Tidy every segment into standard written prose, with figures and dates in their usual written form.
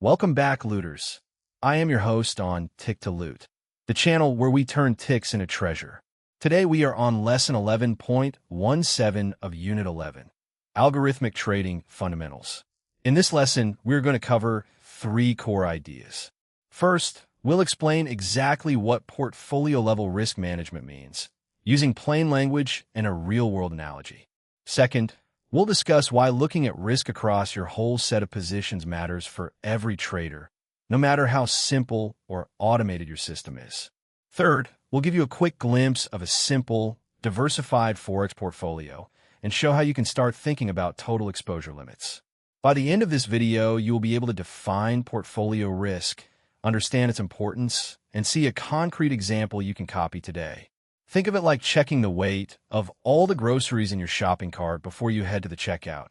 Welcome back, looters. I am your host on Tick to Loot, the channel where we turn ticks into treasure. Today we are on Lesson 11.17 of Unit 11, Algorithmic Trading Fundamentals. In this lesson, we're going to cover 3 core ideas. First, we'll explain exactly what portfolio-level risk management means, using plain language and a real-world analogy. Second, we'll discuss why looking at risk across your whole set of positions matters for every trader, no matter how simple or automated your system is. Third, we'll give you a quick glimpse of a simple, diversified Forex portfolio and show how you can start thinking about total exposure limits. By the end of this video, you will be able to define portfolio risk, understand its importance, and see a concrete example you can copy today. Think of it like checking the weight of all the groceries in your shopping cart before you head to the checkout.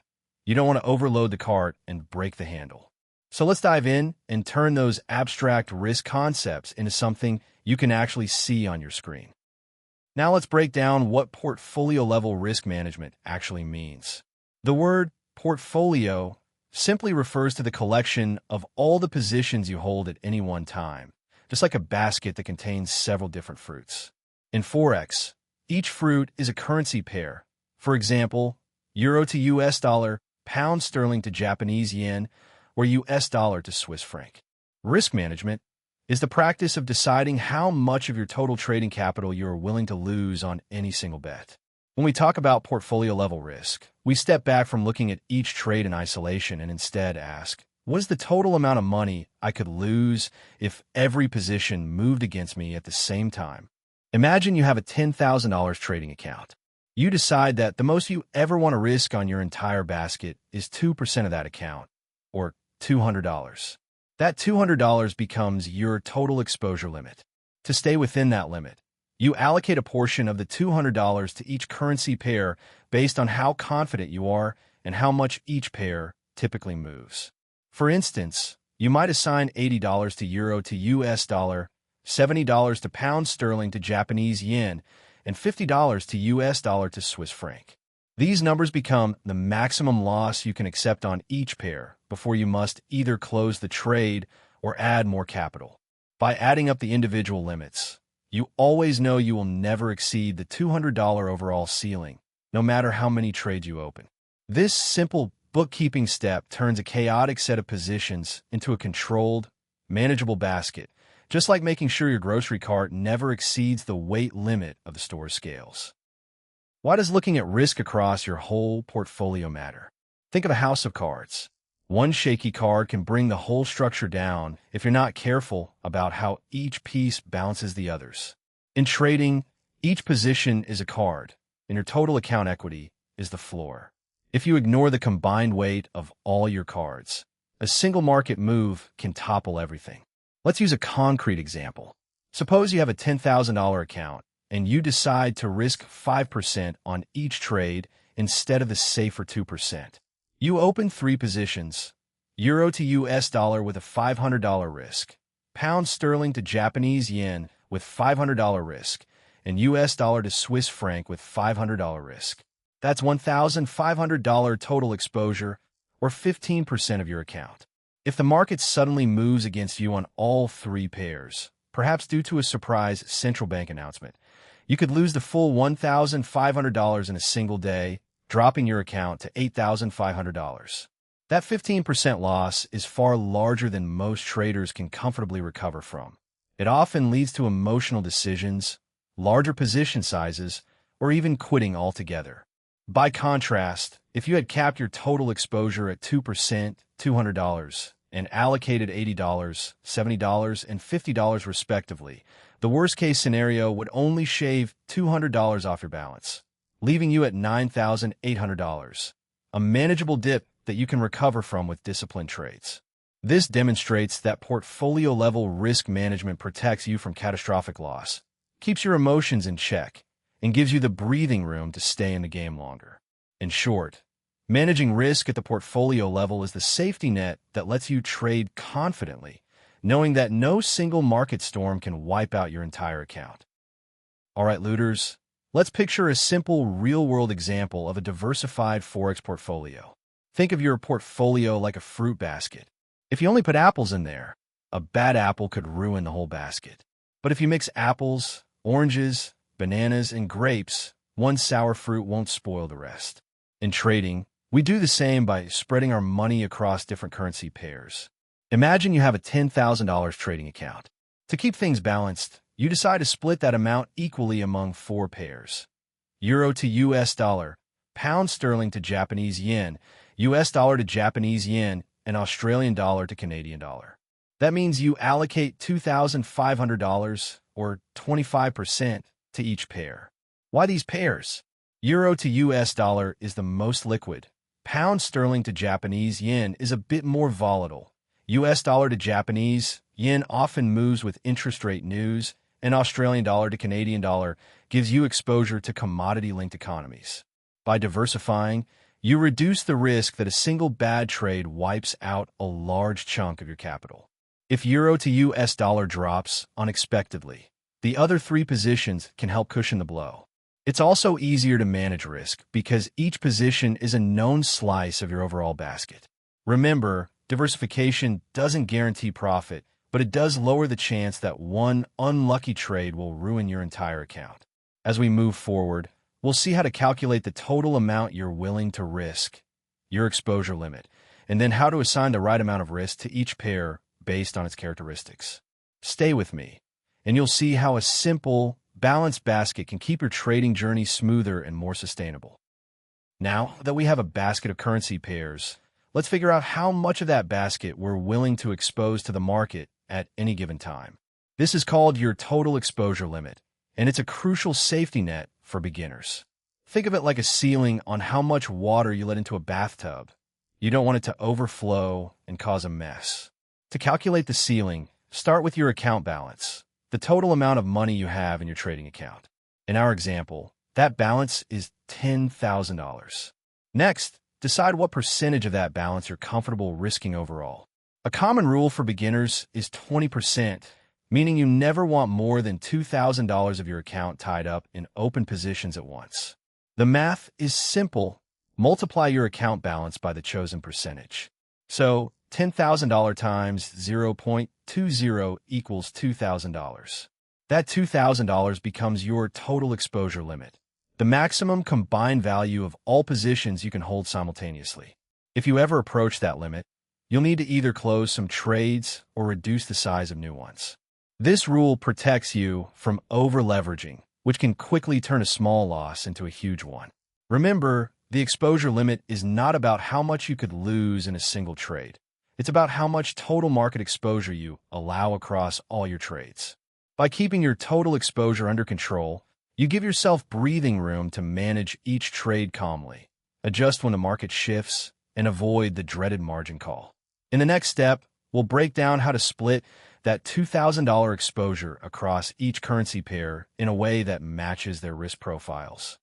You don't want to overload the cart and break the handle. So let's dive in and turn those abstract risk concepts into something you can actually see on your screen. Now let's break down what portfolio-level risk management actually means. The word portfolio simply refers to the collection of all the positions you hold at any one time, just like a basket that contains several different fruits. In Forex, each fruit is a currency pair. For example, euro to US dollar, pound sterling to Japanese yen, or US dollar to Swiss franc. Risk management is the practice of deciding how much of your total trading capital you are willing to lose on any single bet. When we talk about portfolio-level risk, we step back from looking at each trade in isolation and instead ask, what is the total amount of money I could lose if every position moved against me at the same time? Imagine you have a $10,000 trading account. You decide that the most you ever want to risk on your entire basket is 2% of that account, or $200. That $200 becomes your total exposure limit. To stay within that limit, you allocate a portion of the $200 to each currency pair based on how confident you are and how much each pair typically moves. For instance, you might assign $80 to euro to US dollar, $70 to pound sterling to Japanese yen, and $50 to US dollar to Swiss franc. These numbers become the maximum loss you can accept on each pair before you must either close the trade or add more capital. By adding up the individual limits, you always know you will never exceed the $200 overall ceiling, no matter how many trades you open. This simple bookkeeping step turns a chaotic set of positions into a controlled, manageable basket, just like making sure your grocery cart never exceeds the weight limit of the store's scales. Why does looking at risk across your whole portfolio matter? Think of a house of cards. One shaky card can bring the whole structure down if you're not careful about how each piece balances the others. In trading, each position is a card, and your total account equity is the floor. If you ignore the combined weight of all your cards, a single market move can topple everything. Let's use a concrete example. Suppose you have a $10,000 account and you decide to risk 5% on each trade instead of the safer 2%. You open 3 positions: euro to US dollar with a $500 risk, pound sterling to Japanese yen with $500 risk, and US dollar to Swiss franc with $500 risk. That's $1,500 total exposure, or 15% of your account. If the market suddenly moves against you on all 3 pairs, perhaps due to a surprise central bank announcement, you could lose the full $1,500 in a single day, dropping your account to $8,500. That 15% loss is far larger than most traders can comfortably recover from. It often leads to emotional decisions, larger position sizes, or even quitting altogether. By contrast, if you had capped your total exposure at 2%, $200, and allocated $80, $70, and $50 respectively, the worst-case scenario would only shave $200 off your balance, leaving you at $9,800, a manageable dip that you can recover from with disciplined trades. This demonstrates that portfolio-level risk management protects you from catastrophic loss, keeps your emotions in check, and gives you the breathing room to stay in the game longer. In short, managing risk at the portfolio level is the safety net that lets you trade confidently, knowing that no single market storm can wipe out your entire account. All right, looters, let's picture a simple real-world example of a diversified Forex portfolio. Think of your portfolio like a fruit basket. If you only put apples in there, a bad apple could ruin the whole basket. But if you mix apples, oranges, bananas, and grapes, one sour fruit won't spoil the rest. In trading, we do the same by spreading our money across different currency pairs. Imagine you have a $10,000 trading account. To keep things balanced, you decide to split that amount equally among 4 pairs. Euro to US dollar, pound sterling to Japanese yen, US dollar to Japanese yen, and Australian dollar to Canadian dollar. That means you allocate $2,500, or 25%, to each pair. Why these pairs? Euro to US dollar is the most liquid. Pound sterling to Japanese yen is a bit more volatile. US dollar to Japanese yen often moves with interest rate news, and Australian dollar to Canadian dollar gives you exposure to commodity-linked economies. By diversifying, you reduce the risk that a single bad trade wipes out a large chunk of your capital. If Euro to US dollar drops unexpectedly, the other 3 positions can help cushion the blow. It's also easier to manage risk because each position is a known slice of your overall basket. Remember, diversification doesn't guarantee profit, but it does lower the chance that one unlucky trade will ruin your entire account. As we move forward, we'll see how to calculate the total amount you're willing to risk, your exposure limit, and then how to assign the right amount of risk to each pair based on its characteristics. Stay with me, and you'll see how a simple, balanced basket can keep your trading journey smoother and more sustainable. Now that we have a basket of currency pairs, let's figure out how much of that basket we're willing to expose to the market at any given time. This is called your total exposure limit, and it's a crucial safety net for beginners. Think of it like a ceiling on how much water you let into a bathtub. You don't want it to overflow and cause a mess. To calculate the ceiling, start with your account balance, the total amount of money you have in your trading account. In our example, that balance is $10,000. Next, decide what percentage of that balance you're comfortable risking overall. A common rule for beginners is 20%, meaning you never want more than $2,000 of your account tied up in open positions at once. The math is simple. Multiply your account balance by the chosen percentage. So, $10,000 times 0.20 equals $2,000. That $2,000 becomes your total exposure limit, the maximum combined value of all positions you can hold simultaneously. If you ever approach that limit, you'll need to either close some trades or reduce the size of new ones. This rule protects you from over-leveraging, which can quickly turn a small loss into a huge one. Remember, the exposure limit is not about how much you could lose in a single trade. It's about how much total market exposure you allow across all your trades. By keeping your total exposure under control, you give yourself breathing room to manage each trade calmly, adjust when the market shifts, and avoid the dreaded margin call. In the next step, we'll break down how to split that $2,000 exposure across each currency pair in a way that matches their risk profiles.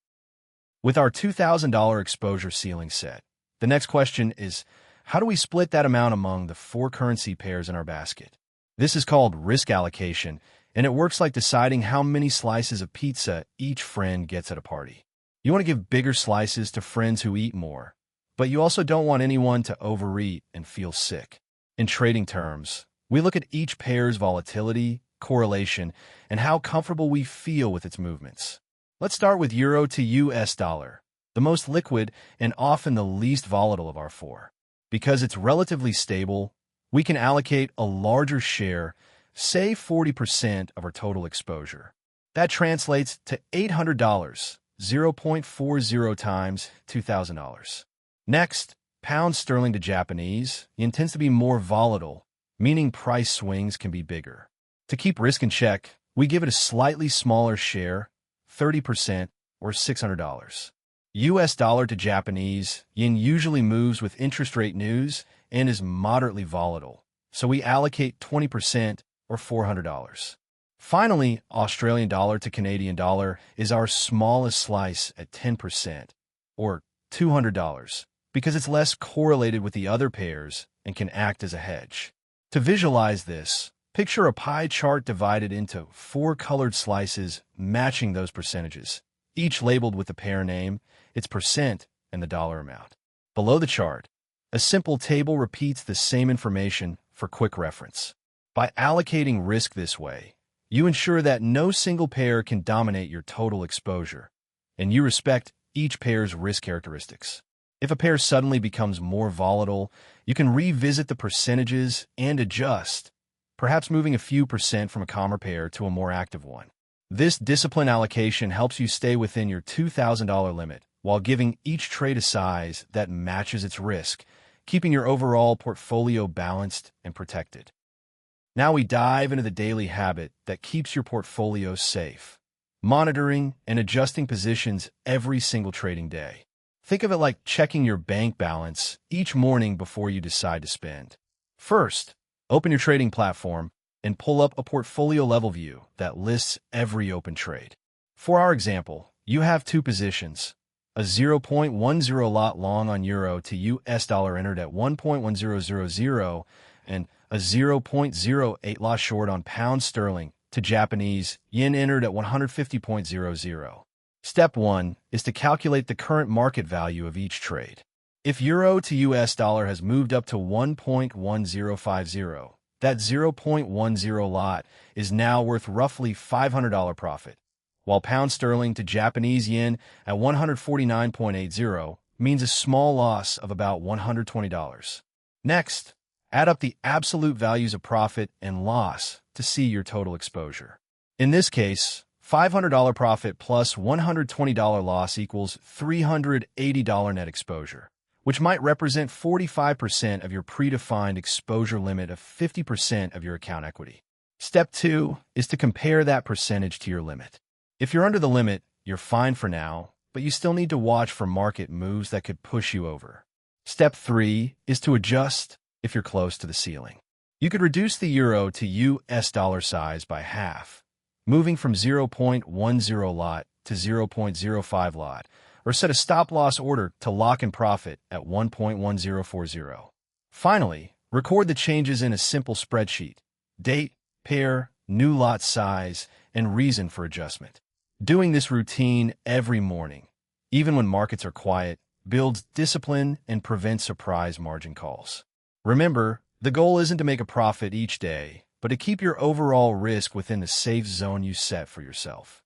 With our $2,000 exposure ceiling set, the next question is, how do we split that amount among the 4 currency pairs in our basket? This is called risk allocation, and it works like deciding how many slices of pizza each friend gets at a party. You want to give bigger slices to friends who eat more, but you also don't want anyone to overeat and feel sick. In trading terms, we look at each pair's volatility, correlation, and how comfortable we feel with its movements. Let's start with Euro to US dollar, the most liquid and often the least volatile of our 4. Because it's relatively stable, we can allocate a larger share, say 40% of our total exposure. That translates to $800, 0.40 times $2,000. Next, pound sterling to Japanese yen tends to be more volatile, meaning price swings can be bigger. To keep risk in check, we give it a slightly smaller share, 30% or $600. US dollar to Japanese yen usually moves with interest rate news and is moderately volatile, so we allocate 20% or $400. Finally, Australian dollar to Canadian dollar is our smallest slice at 10%, or $200, because it's less correlated with the other pairs and can act as a hedge. To visualize this, picture a pie chart divided into 4 colored slices matching those percentages, each labeled with the pair name, its percent, and the dollar amount. Below the chart, A simple table repeats the same information for quick reference. By allocating risk this way, you ensure that no single pair can dominate your total exposure, and you respect each pair's risk characteristics. If a pair suddenly becomes more volatile, you can revisit the percentages and adjust, perhaps moving a few percent from a calmer pair to a more active one. This disciplined allocation helps you stay within your $2,000 limit while giving each trade a size that matches its risk, keeping your overall portfolio balanced and protected. Now we dive into the daily habit that keeps your portfolio safe, monitoring and adjusting positions every single trading day. Think of it like checking your bank balance each morning before you decide to spend. First, open your trading platform and pull up a portfolio level view that lists every open trade. For our example, you have two positions, a 0.10 lot long on euro to US dollar entered at 1.1000 and a 0.08 lot short on pound sterling to Japanese yen entered at 150.00. Step 1 is to calculate the current market value of each trade. If euro to US dollar has moved up to 1.1050, that 0.10 lot is now worth roughly $500 profit, while pound sterling to Japanese yen at 149.80 means a small loss of about $120. Next, add up the absolute values of profit and loss to see your total exposure. In this case, $500 profit plus $120 loss equals $380 net exposure, which might represent 45% of your predefined exposure limit of 50% of your account equity. Step 2 is to compare that percentage to your limit. If you're under the limit, you're fine for now, but you still need to watch for market moves that could push you over. Step 3 is to adjust if you're close to the ceiling. You could reduce the euro to US dollar size by half, moving from 0.10 lot to 0.05 lot, or set a stop-loss order to lock in profit at 1.1040. Finally, record the changes in a simple spreadsheet: date, pair, new lot size, and reason for adjustment. Doing this routine every morning, even when markets are quiet, builds discipline and prevents surprise margin calls. Remember, the goal isn't to make a profit each day, but to keep your overall risk within the safe zone you set for yourself.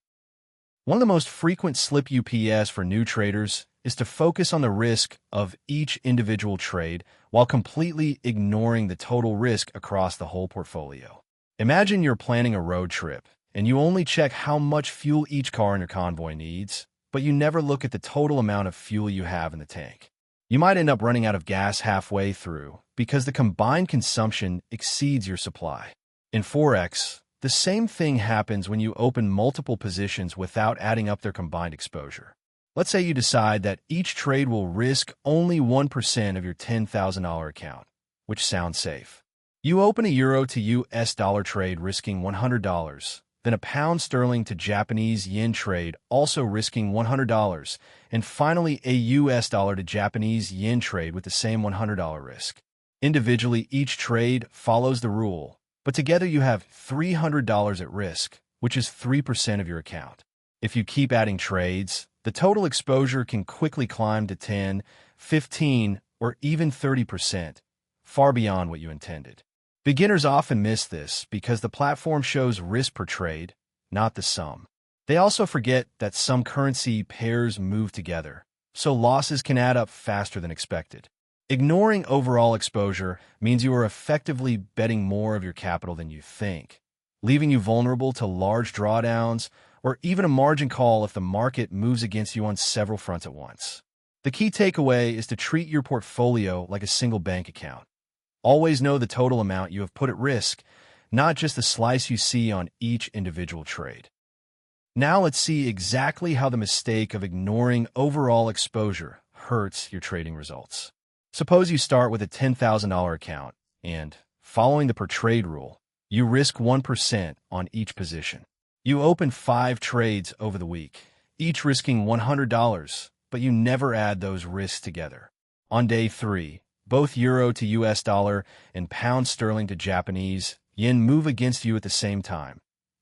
One of the most frequent slip ups for new traders is to focus on the risk of each individual trade while completely ignoring the total risk across the whole portfolio. Imagine you're planning a road trip, and you only check how much fuel each car in your convoy needs, but you never look at the total amount of fuel you have in the tank. You might end up running out of gas halfway through because the combined consumption exceeds your supply. In Forex, the same thing happens when you open multiple positions without adding up their combined exposure. Let's say you decide that each trade will risk only 1% of your $10,000 account, which sounds safe. You open a euro to US dollar trade risking $100, then a pound sterling to Japanese yen trade also risking $100, and finally a US dollar to Japanese yen trade with the same $100 risk. Individually, each trade follows the rule, but together you have $300 at risk, which is 3% of your account. If you keep adding trades, the total exposure can quickly climb to 10, 15, or even 30%, far beyond what you intended. Beginners often miss this because the platform shows risk per trade, not the sum. They also forget that some currency pairs move together, so losses can add up faster than expected. Ignoring overall exposure means you are effectively betting more of your capital than you think, leaving you vulnerable to large drawdowns or even a margin call if the market moves against you on several fronts at once. The key takeaway is to treat your portfolio like a single bank account. Always know the total amount you have put at risk, not just the slice you see on each individual trade. Now let's see exactly how the mistake of ignoring overall exposure hurts your trading results. Suppose you start with a $10,000 account and, following the per trade rule, you risk 1% on each position. You open 5 trades over the week, each risking $100, but you never add those risks together. On day 3, both euro to US dollar and pound sterling to Japanese yen move against you at the same time,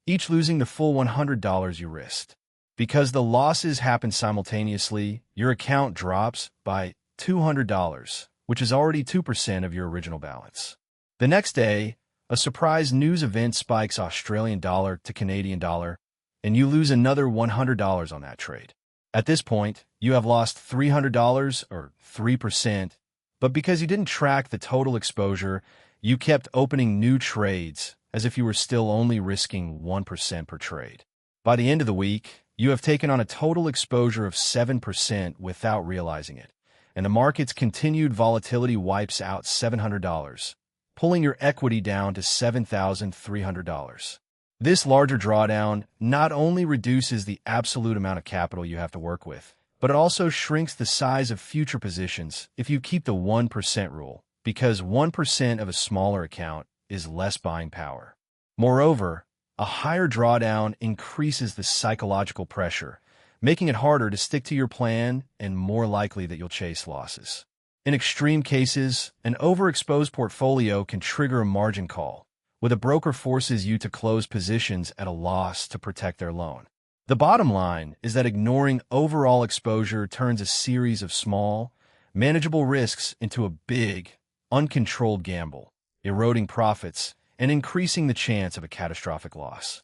each losing the full $100 you risked. Because the losses happen simultaneously, your account drops by $200, which is already 2% of your original balance. The next day, a surprise news event spikes Australian dollar to Canadian dollar, and you lose another $100 on that trade. At this point, you have lost $300 or 3%, but because you didn't track the total exposure, you kept opening new trades as if you were still only risking 1% per trade. By the end of the week, you have taken on a total exposure of 7% without realizing it, and the market's continued volatility wipes out $700, pulling your equity down to $7,300. This larger drawdown not only reduces the absolute amount of capital you have to work with, but it also shrinks the size of future positions if you keep the 1% rule, because 1% of a smaller account is less buying power. Moreover, a higher drawdown increases the psychological pressure, making it harder to stick to your plan and more likely that you'll chase losses. In extreme cases, an overexposed portfolio can trigger a margin call, where the broker forces you to close positions at a loss to protect their loan. The bottom line is that ignoring overall exposure turns a series of small, manageable risks into a big, uncontrolled gamble, eroding profits and increasing the chance of a catastrophic loss.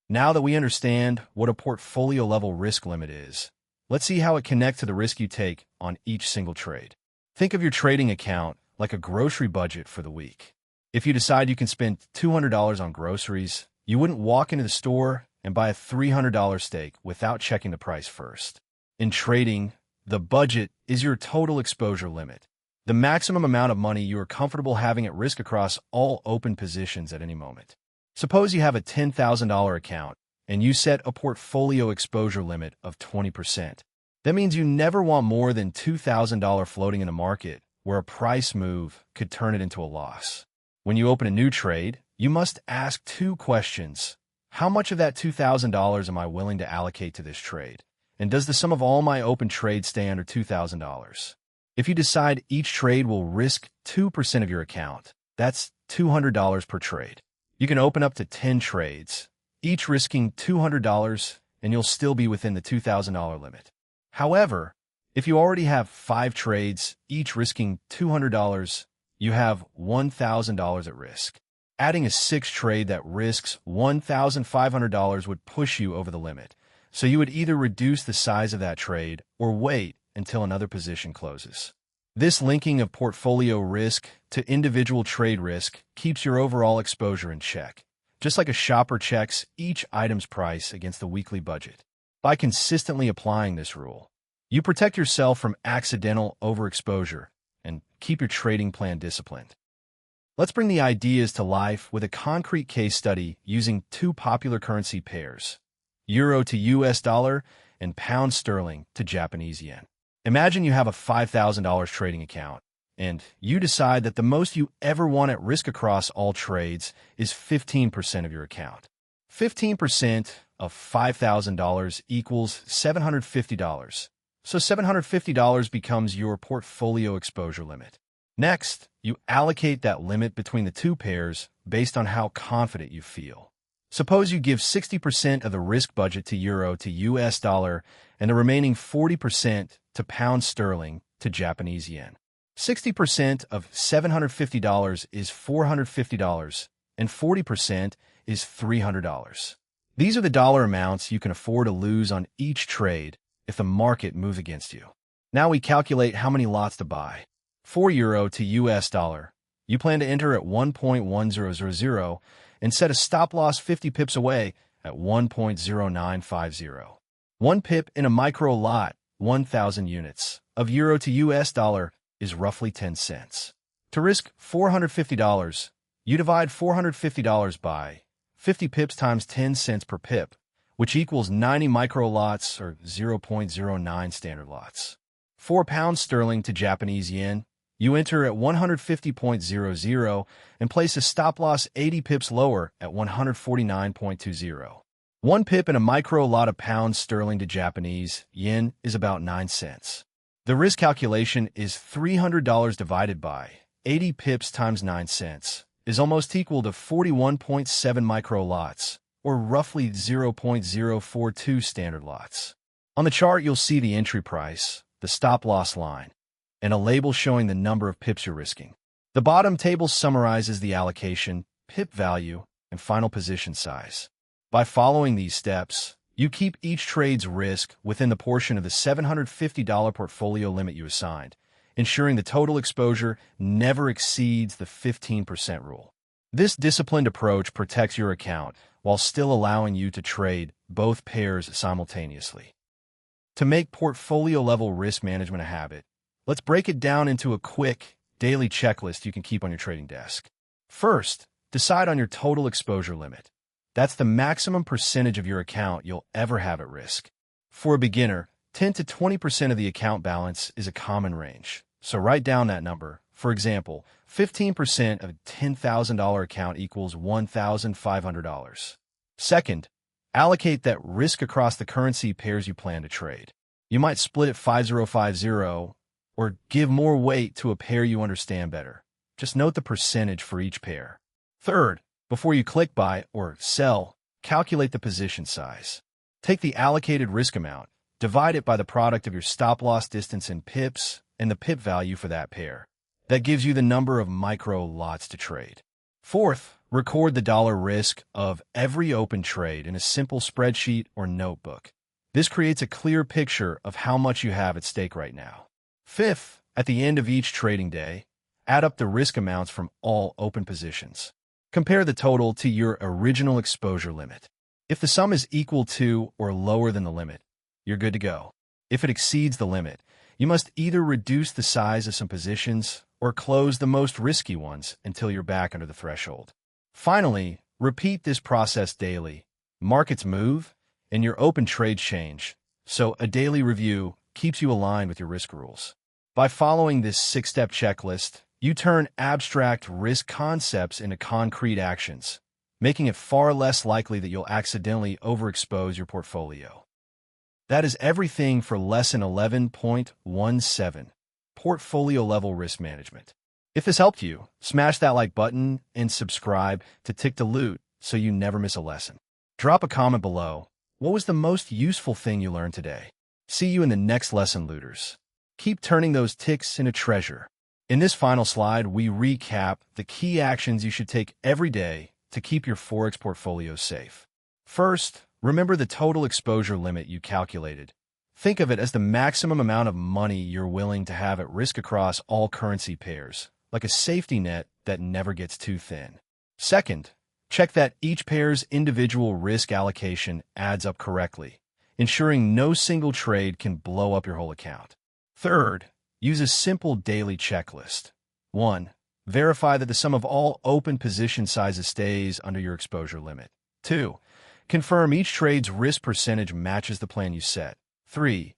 Now that we understand what a portfolio-level risk limit is, let's see how it connects to the risk you take on each single trade. Think of your trading account like a grocery budget for the week. If you decide you can spend $200 on groceries, you wouldn't walk into the store and buy a $300 steak without checking the price first. In trading, the budget is your total exposure limit, the maximum amount of money you are comfortable having at risk across all open positions at any moment. Suppose you have a $10,000 account and you set a portfolio exposure limit of 20%. That means you never want more than $2,000 floating in the market where a price move could turn it into a loss. When you open a new trade, you must ask two questions. How much of that $2,000 am I willing to allocate to this trade? And does the sum of all my open trades stay under $2,000? If you decide each trade will risk 2% of your account, that's $200 per trade. You can open up to 10 trades, each risking $200, and you'll still be within the $2,000 limit. However, if you already have 5 trades, each risking $200, you have $1,000 at risk. Adding a 6th trade that risks $1,500 would push you over the limit, so you would either reduce the size of that trade or wait until another position closes. This linking of portfolio risk to individual trade risk keeps your overall exposure in check, just like a shopper checks each item's price against the weekly budget. By consistently applying this rule, you protect yourself from accidental overexposure and keep your trading plan disciplined. Let's bring the ideas to life with a concrete case study using 2 popular currency pairs, Euro to US dollar and Pound sterling to Japanese yen. Imagine you have a $5,000 trading account, and you decide that the most you ever want at risk across all trades is 15% of your account. 15% of $5,000 equals $750. So $750 becomes your portfolio exposure limit. Next, you allocate that limit between the 2 pairs based on how confident you feel. Suppose you give 60% of the risk budget to Euro to US dollar and the remaining 40% to Pound sterling to Japanese yen. 60% of $750 is $450 and 40% is $300. These are the dollar amounts you can afford to lose on each trade if the market moves against you. Now we calculate how many lots to buy. For Euro to US dollar, you plan to enter at 1.1000 and set a stop loss 50 pips away at 1.0950. 1 pip in a micro lot, 1,000 units, of Euro to US dollar is roughly 10 cents. To risk $450, you divide $450 by 50 pips times 10 cents per pip, which equals 90 micro lots or 0.09 standard lots. For Pound sterling to Japanese yen, you enter at 150.00 and place a stop loss 80 pips lower at 149.20. 1 pip in a micro lot of Pound sterling to Japanese yen is about 9 cents. The risk calculation is $300 divided by 80 pips times 9 cents is almost equal to 41.7 micro lots, or roughly 0.042 standard lots. On the chart, you'll see the entry price, the stop loss line, and a label showing the number of pips you're risking. The bottom table summarizes the allocation, pip value, and final position size. By following these steps, you keep each trade's risk within the portion of the $750 portfolio limit you assigned, ensuring the total exposure never exceeds the 15% rule. This disciplined approach protects your account while still allowing you to trade both pairs simultaneously. To make portfolio-level risk management a habit, let's break it down into a quick, daily checklist you can keep on your trading desk. First, decide on your total exposure limit. That's the maximum percentage of your account you'll ever have at risk. For a beginner, 10 to 20% of the account balance is a common range, so write down that number. For example, 15% of a $10,000 account equals $1,500. Second, allocate that risk across the currency pairs you plan to trade. You might split it 50-50 or give more weight to a pair you understand better. Just note the percentage for each pair. Third, before you click buy or sell, calculate the position size. Take the allocated risk amount, divide it by the product of your stop-loss distance in pips and the pip value for that pair. That gives you the number of micro lots to trade. Fourth, record the dollar risk of every open trade in a simple spreadsheet or notebook. This creates a clear picture of how much you have at stake right now. Fifth, at the end of each trading day, add up the risk amounts from all open positions. Compare the total to your original exposure limit. If the sum is equal to or lower than the limit, you're good to go. If it exceeds the limit, you must either reduce the size of some positions or close the most risky ones until you're back under the threshold. Finally, repeat this process daily. Markets move, and your open trades change, so a daily review keeps you aligned with your risk rules. By following this 6-step checklist, you turn abstract risk concepts into concrete actions, making it far less likely that you'll accidentally overexpose your portfolio. That is everything for Lesson 11.17, Portfolio-Level Risk Management. If this helped you, smash that like button and subscribe to Tick to Loot so you never miss a lesson. Drop a comment below. What was the most useful thing you learned today? See you in the next lesson, looters. Keep turning those ticks into treasure. In this final slide, we recap the key actions you should take every day to keep your Forex portfolio safe. First, remember the total exposure limit you calculated. Think of it as the maximum amount of money you're willing to have at risk across all currency pairs, like a safety net that never gets too thin. Second, check that each pair's individual risk allocation adds up correctly, ensuring no single trade can blow up your whole account. Third, use a simple daily checklist. 1. Verify that the sum of all open position sizes stays under your exposure limit. 2. Confirm each trade's risk percentage matches the plan you set. 3.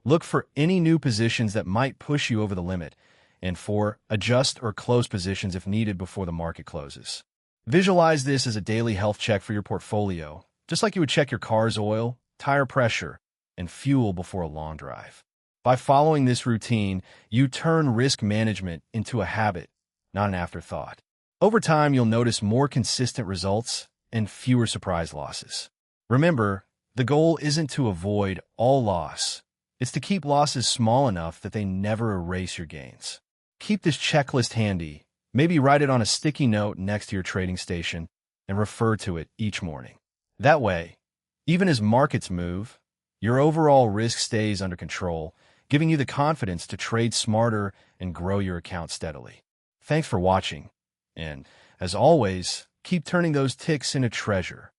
Look for any new positions that might push you over the limit. And 4. Adjust or close positions if needed before the market closes. Visualize this as a daily health check for your portfolio, just like you would check your car's oil, tire pressure, and fuel before a long drive. By following this routine, you turn risk management into a habit, not an afterthought. Over time, you'll notice more consistent results and fewer surprise losses. Remember, the goal isn't to avoid all loss. It's to keep losses small enough that they never erase your gains. Keep this checklist handy. Maybe write it on a sticky note next to your trading station and refer to it each morning. That way, even as markets move, your overall risk stays under control, giving you the confidence to trade smarter and grow your account steadily. Thanks for watching, and as always, keep turning those ticks into treasure.